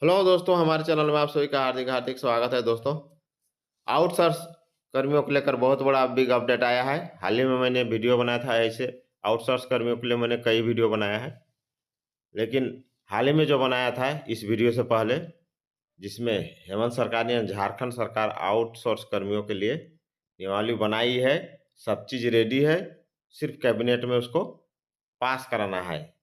Hello दोस्तों, हमारे channel में आप सभी का हार्दिक हार्दिक स्वागत है दोस्तों। आउटसोर्स कर्मियों को लेकर बहुत बड़ा बिग अपडेट आया है। हाल ही में मैंने वीडियो बनाया था ऐसे आउटसोर्स कर्मियों के लिए मैंने कई वीडियो बनाया है। लेकिन हाल ही में जो बनाया था इस वीडियो से पहले, जिसमें हेमंत सरकार ने झारखंड सरकार आउटसोर्स कर्मियों के लिए नियमावली बनाई है, सब चीज़ रेडी है, सिर्फ कैबिनेट में उसको पास कराना है।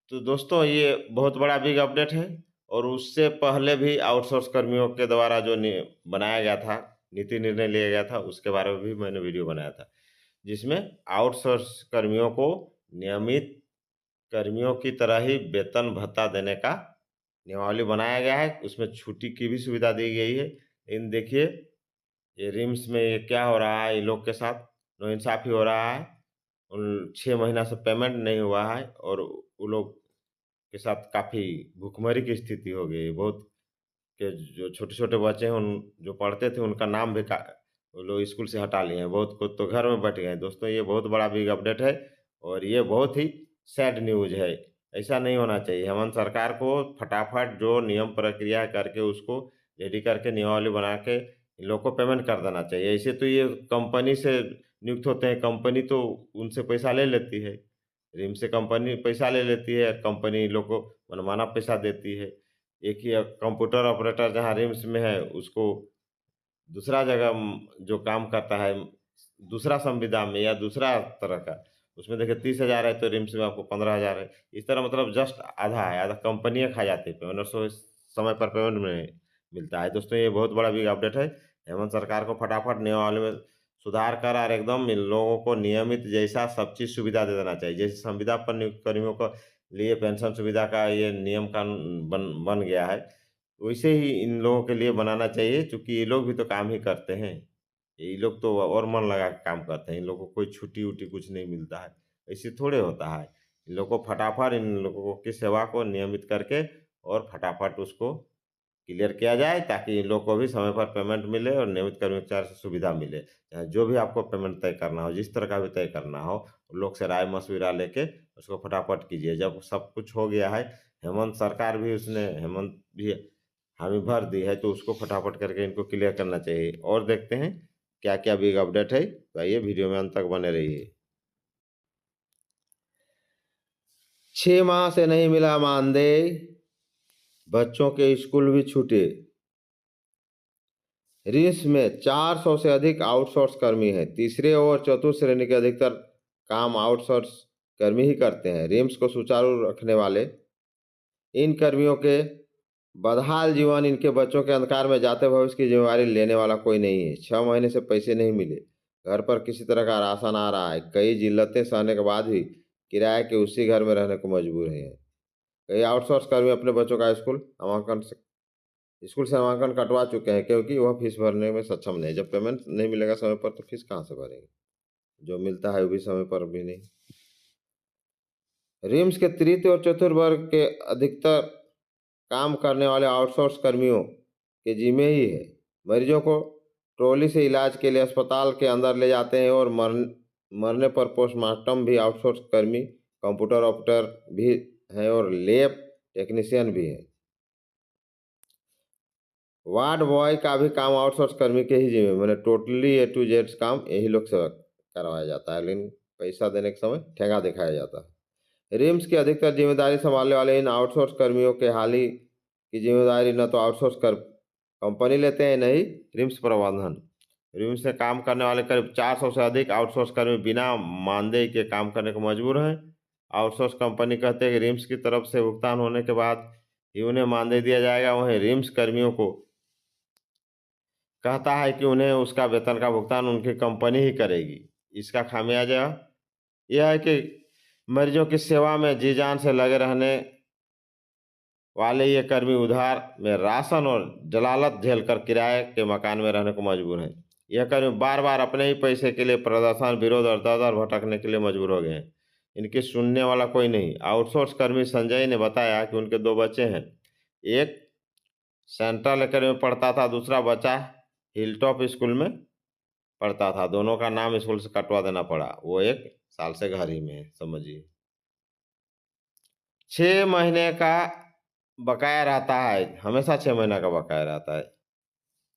तो दोस्तों ये बहुत बड़ा बिग अपडेट है और उससे पहले भी आउटसोर्स कर्मियों के द्वारा जो बनाया गया था, नीति निर्णय लिया गया था, उसके बारे में भी मैंने वीडियो बनाया था। जिसमें आउटसोर्स कर्मियों को नियमित कर्मियों की तरह ही वेतन भत्ता देने का नियमावली बनाया गया है। उसमें छुट्टी की भी सुविधा दी गई है। लेकिन देखिए, ये रिम्स में ये क्या हो रहा है, ये लोग के साथ नाइंसाफ़ी हो रहा है। उन 6 महीना से पेमेंट नहीं हुआ है और वो लोग के साथ काफ़ी भुखमरी की स्थिति हो गई है। बहुत के जो छोटे-छोटे बच्चे हैं उन जो पढ़ते थे उनका नाम भी वो लोग स्कूल से हटा लिए हैं। बहुत को तो घर में बैठ गए हैं। दोस्तों ये बहुत बड़ा बिग अपडेट है और ये बहुत ही सैड न्यूज़ है। ऐसा नहीं होना चाहिए। हेमंत सरकार को फटाफट जो नियम प्रक्रिया करके उसको रेडी करके नियमावली बना के इन लोग को पेमेंट कर देना चाहिए। ऐसे तो ये कंपनी से नियुक्त होते हैं, कंपनी तो उनसे पैसा ले लेती है। रिम्स से कंपनी पैसा ले लेती है, कंपनी इन लोग को मनमाना पैसा देती है। एक ही कंप्यूटर ऑपरेटर जहाँ रिम्स में है, उसको दूसरा जगह जो काम करता है, दूसरा संविदा में या दूसरा तरह का, उसमें देखिए 30,000 है तो रिम्स में आपको 15,000 है। इस तरह मतलब जस्ट आधा है, आधा कंपनियाँ खा जाती है पेमेंट और समय पर पेमेंट नहीं मिलता है। दोस्तों ये बहुत बड़ा बिग अपडेट है। हेमंत सरकार को फटाफट नियमावली में सुधार कर और एकदम इन लोगों को नियमित जैसा सब चीज़ सुविधा दे देना चाहिए। जैसे संविदा पर नियुक्त कर्मियों को लिए पेंशन सुविधा का ये नियम कानून बन बन गया है, वैसे ही इन लोगों के लिए बनाना चाहिए, चूँकि ये लोग भी तो काम ही करते हैं। ये लोग तो और मन लगा के काम करते हैं, इन लोगों को कोई छुट्टी-वुट्टी कुछ नहीं मिलता है, ऐसे थोड़े होता है। इन लोगों को फटाफट इन लोगों की सेवा को नियमित करके और फटाफट उसको क्लियर किया जाए ताकि इन लोग को भी समय पर पेमेंट मिले और नियमित कर्मचारी से सुविधा मिले। जो भी आपको पेमेंट तय करना हो, जिस तरह का भी तय करना हो, उन लोग से राय-मशविरा लेके उसको फटाफट कीजिए। जब सब कुछ हो गया है, हेमंत सरकार भी उसने हेमंत भी हामी भर दी है, तो उसको फटाफट करके इनको क्लियर करना चाहिए। और देखते हैं क्या-क्या बिग अपडेट है, तो आइए वीडियो में अंत तक बने रहिए। 6 माह से नहीं मिला मानदेय, बच्चों के स्कूल भी छूटे। रिम्स में 400 से अधिक आउटसोर्स कर्मी हैं। तीसरे और चतुर्थ श्रेणी के अधिकतर काम आउटसोर्स कर्मी ही करते हैं। रिम्स को सुचारू रखने वाले इन कर्मियों के बदहाल जीवन, इनके बच्चों के अंधकार में जाते भविष्य की जिम्मेवारी लेने वाला कोई नहीं है। 6 महीने से पैसे नहीं मिले, घर पर किसी तरह का राशन आ रहा है, कई जिल्लतें सहने के बाद भी किराए के उसी घर में रहने को मजबूर हैं। कई आउटसोर्स कर्मी अपने बच्चों का स्कूल से नामांकन कटवा चुके हैं क्योंकि वह फीस भरने में सक्षम नहीं। जब पेमेंट नहीं मिलेगा समय पर तो फीस कहाँ से भरेंगे? जो मिलता है वो भी समय पर भी नहीं। रिम्स के तृतीय और चतुर्थ वर्ग के अधिकतर काम करने वाले आउटसोर्स कर्मियों के जिम्मे ही है। मरीजों को ट्रॉली से इलाज के लिए अस्पताल के अंदर ले जाते हैं और मरने पर पोस्टमार्टम भी आउटसोर्स कर्मी, कंप्यूटर ऑपरेटर भी हैं और लैब टेक्नीशियन भी हैं। वार्ड बॉय का भी काम आउटसोर्स कर्मी के ही जिम्मे, मैंने टोटली ए टू जेड काम यही लोग से करवाया जाता है, लेकिन पैसा देने के समय ठेंगा दिखाया जाता है। रिम्स की अधिकतर जिम्मेदारी संभालने वाले इन आउटसोर्स कर्मियों के हाल ही की जिम्मेदारी न तो आउटसोर्स कर कंपनी लेते हैं, न ही रिम्स प्रबंधन। रिम्स में काम करने वाले करीब 400 से अधिक आउटसोर्स कर्मी बिना मानदेय के काम करने को मजबूर हैं। आउटसोर्स कंपनी कहते हैं कि रिम्स की तरफ से भुगतान होने के बाद ही उन्हें मानदेय दिया जाएगा। वहीं रिम्स कर्मियों को कहता है कि उन्हें उसका वेतन का भुगतान उनकी कंपनी ही करेगी। इसका खामियाजा यह है कि मरीजों की सेवा में जी-जान से लगे रहने वाले ये कर्मी उधार में राशन और जलालत झेलकर किराए के मकान में रहने को मजबूर हैं। यह कर्मी बार-बार अपने ही पैसे के लिए प्रदर्शन, विरोध और दर-दर भटकने के लिए मजबूर हो गए हैं। इनकी सुनने वाला कोई नहीं। आउटसोर्स कर्मी संजय ने बताया कि उनके 2 बच्चे हैं। एक सेंट्रल एकेडमी में पढ़ता था, दूसरा बच्चा हिलटॉप स्कूल में पढ़ता था। दोनों का नाम स्कूल से कटवा देना पड़ा। वो 1 साल से घर ही में है, समझिए। 6 महीने का बकाया रहता है, हमेशा 6 महीना का बकाया रहता है।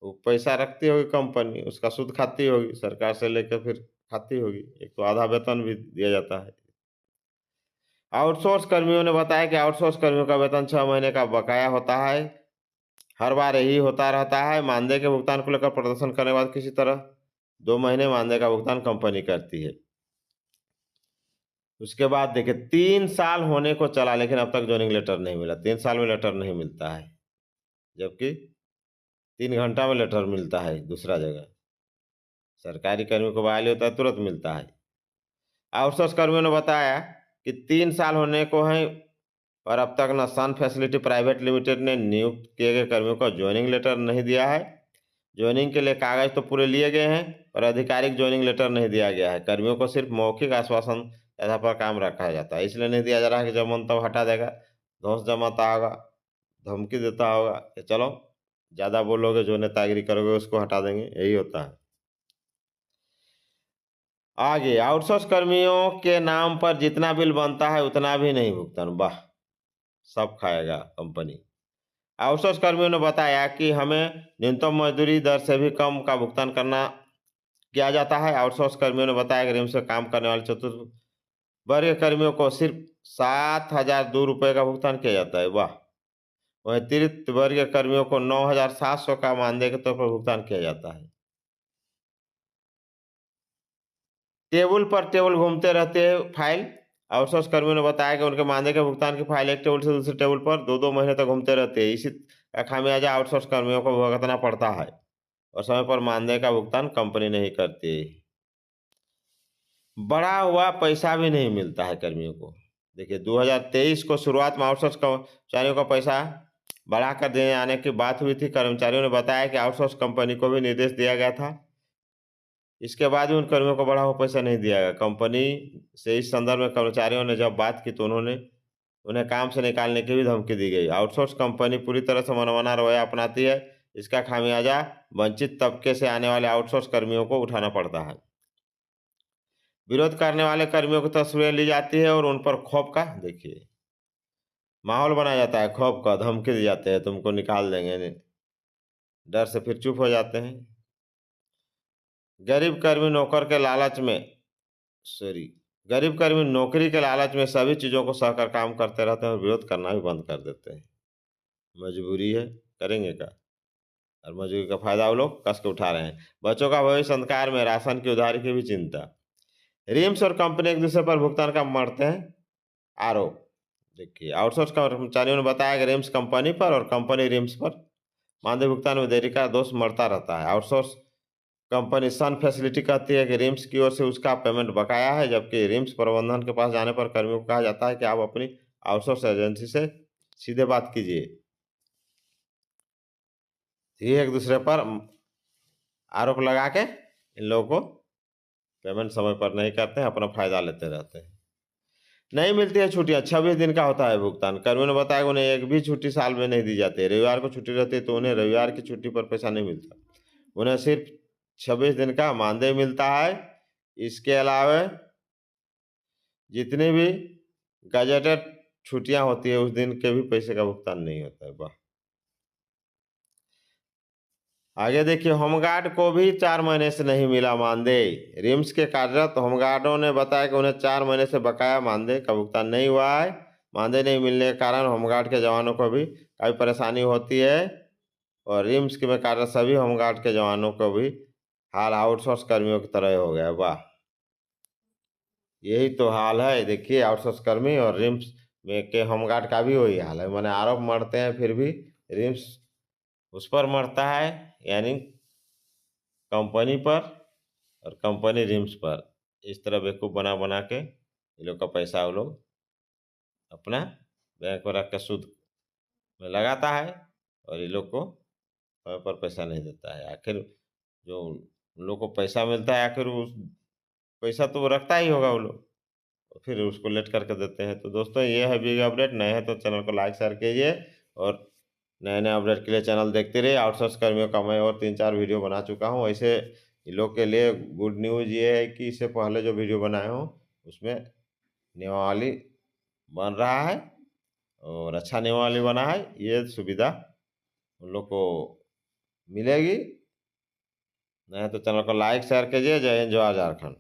वो पैसा रखती होगी कंपनी, उसका सूद खाती होगी, सरकार से लेकर फिर खाती होगी। एक तो आधा वेतन भी दिया जाता है। आउटसोर्स कर्मियों ने बताया कि आउटसोर्स कर्मियों का वेतन 6 महीने का बकाया होता है। हर बार यही होता रहता है। मानदेय के भुगतान को लेकर प्रदर्शन करने के बाद किसी तरह 2 महीने मानदेय का भुगतान कंपनी करती है। उसके बाद देखिए 3 साल होने को चला, लेकिन अब तक जॉइनिंग लेटर नहीं मिला। 3 साल में लेटर नहीं मिलता है, जबकि 3 घंटा में लेटर मिलता है दूसरा जगह। सरकारी कर्मियों को बहाली होता है, तुरंत मिलता है। आउटसोर्स कर्मियों ने बताया कि 3 साल होने को हैं और अब तक न सन फैसिलिटी प्राइवेट लिमिटेड ने नियुक्त किए गए कर्मियों को जॉइनिंग लेटर नहीं दिया है। जॉइनिंग के लिए कागज तो पूरे लिए गए हैं और आधिकारिक जॉइनिंग लेटर नहीं दिया गया है। कर्मियों को सिर्फ मौखिक आश्वासन आधार पर काम रखा जाता है। इसलिए नहीं दिया जा रहा है कि जब मन तब हटा देगा, धौंस जमाता होगा, धमकी देता होगा कि चलो ज़्यादा बोलोगे, जो नेतागिरी करोगे उसको हटा देंगे, यही होता है। आगे आउटसोर्स कर्मियों के नाम पर जितना बिल बनता है उतना भी नहीं भुगतान। वाह, सब खाएगा कंपनी। आउटसोर्स कर्मियों ने बताया कि हमें न्यूनतम मजदूरी दर से भी कम का भुगतान करना किया जाता है। आउटसोर्स कर्मियों ने बताया कि रिम्स में काम करने वाले चतुर्थ वर्ग कर्मियों को सिर्फ 7,002 रुपये का भुगतान किया जाता है। वाह। वहीं तृतीय वर्ग कर्मियों को 9,700 का मानदेय के तौर पर भुगतान किया जाता है। टेबल पर टेबल घूमते रहते हैं फाइल। आउटसोर्स कर्मियों ने बताया कि उनके मानदेय के भुगतान की फाइल एक टेबल से दूसरे टेबल पर 2-2 महीने तक घूमते रहते हैं। इसी का खामियाजा आउटसोर्स कर्मियों को भुगतना पड़ता है और समय पर मानदेय का भुगतान कंपनी नहीं करती। बढ़ा हुआ पैसा भी नहीं मिलता है कर्मियों को। देखिए 2023 को शुरुआत में आउटसोर्स कर्मचारियों का पैसा बढ़ाकर देने आने की बात हुई थी। कर्मचारियों ने बताया कि आउटसोर्स कंपनी को भी निर्देश दिया गया था, इसके बाद भी उन कर्मियों को बढ़ा हुआ पैसा नहीं दिया गया। कंपनी से इस संदर्भ में कर्मचारियों ने जब बात की तो उन्हें काम से निकालने की भी धमकी दी गई। आउटसोर्स कंपनी पूरी तरह से मनमाना रवैया अपनाती है। इसका खामियाजा वंचित तबके से आने वाले आउटसोर्स कर्मियों को उठाना पड़ता है। विरोध करने वाले कर्मियों की तस्वीरें ली जाती है और उन पर खौफ का देखिए माहौल बनाया जाता है, खौफ का, धमकी दी जाते हैं तुमको निकाल देंगे। डर से फिर चुप हो जाते हैं। गरीब कर्मी नौकर के लालच में सॉरी गरीब कर्मी नौकरी के लालच में सभी चीज़ों को सहकर काम करते रहते हैं और विरोध करना भी बंद कर देते हैं। मजबूरी है, करेंगे क्या? और मजबूरी का फायदा वो लोग कस के उठा रहे हैं। बच्चों का भविष्य अंधकार में, राशन की उधारी की भी चिंता। रिम्स और कंपनी एक दूसरे पर भुगतान का मरते हैं आरोप। देखिए आउटसोर्स कर्मचारियों ने बताया कि रिम्स कंपनी पर और कंपनी रिम्स पर मानदेय भुगतान में देरी का दोष मरता रहता है। आउटसोर्स कंपनी सन फैसिलिटी कहती है कि रिम्स की ओर से उसका पेमेंट बकाया है, जबकि रिम्स प्रबंधन के पास जाने पर कर्मियों को कहा जाता है कि आप अपनी आउटसोर्स एजेंसी से सीधे बात कीजिए। ये एक दूसरे पर आरोप लगा के इन लोगों को पेमेंट समय पर नहीं करते हैं, अपना फायदा लेते रहते हैं। नहीं मिलती है छुट्टियां, 26 दिन का होता है भुगतान। कर्मियों ने बताया कि उन्हें एक भी छुट्टी साल में नहीं दी जाती है। रविवार को छुट्टी रहती है तो उन्हें रविवार की छुट्टी पर पैसा नहीं मिलता। उन्हें सिर्फ 26 दिन का मानदेय मिलता है। इसके अलावा जितनी भी गजेटेड छुट्टियां होती है उस दिन के भी पैसे का भुगतान नहीं होता है। वाह। आगे देखिए होमगार्ड को भी 4 महीने से नहीं मिला मानदेय। रिम्स के कार्यरत होमगार्डों ने बताया कि उन्हें 4 महीने से बकाया मानदेय का भुगतान नहीं हुआ है। मानदेय नहीं मिलने के कारण होमगार्ड के जवानों को भी काफ़ी परेशानी होती है और रिम्स में कार्यरत सभी होमगार्ड के जवानों को भी हाल आउटसोर्स कर्मियों की तरह हो गया। वाह, यही तो हाल है। देखिए आउटसोर्स कर्मी और रिम्स में के होमगार्ड का भी वही हाल है। मैंने आरोप मरते हैं फिर भी रिम्स उस पर मरता है, यानी कंपनी पर, और कंपनी रिम्स पर। इस तरह बेवकूफ़ बना बना के ये लोग का पैसा वो लोग अपना बैंक में रख के सूद में लगाता है और ये लोग को समय पर पैसा नहीं देता है। आखिर जो उन लोग को पैसा मिलता है आखिर उस पैसा तो वो रखता ही होगा वो लोग, और फिर उसको लेट करके देते हैं। तो दोस्तों ये है बिग अपडेट। नए हैं तो चैनल को लाइक शेयर कीजिए और नए नए अपडेट के लिए चैनल देखते रहिए। आउटसोर्स कर्मियों का मैं और 3-4 वीडियो बना चुका हूँ। ऐसे इन लोग के लिए गुड न्यूज़ ये है कि इससे पहले जो वीडियो बनाए हों उसमें नियमावली बन रहा है और अच्छा नियमावली बना है, ये सुविधा उन लोग को मिलेगी। नहीं तो चैनल को लाइक शेयर कीजिए। जय हिंद, जय झारखंड।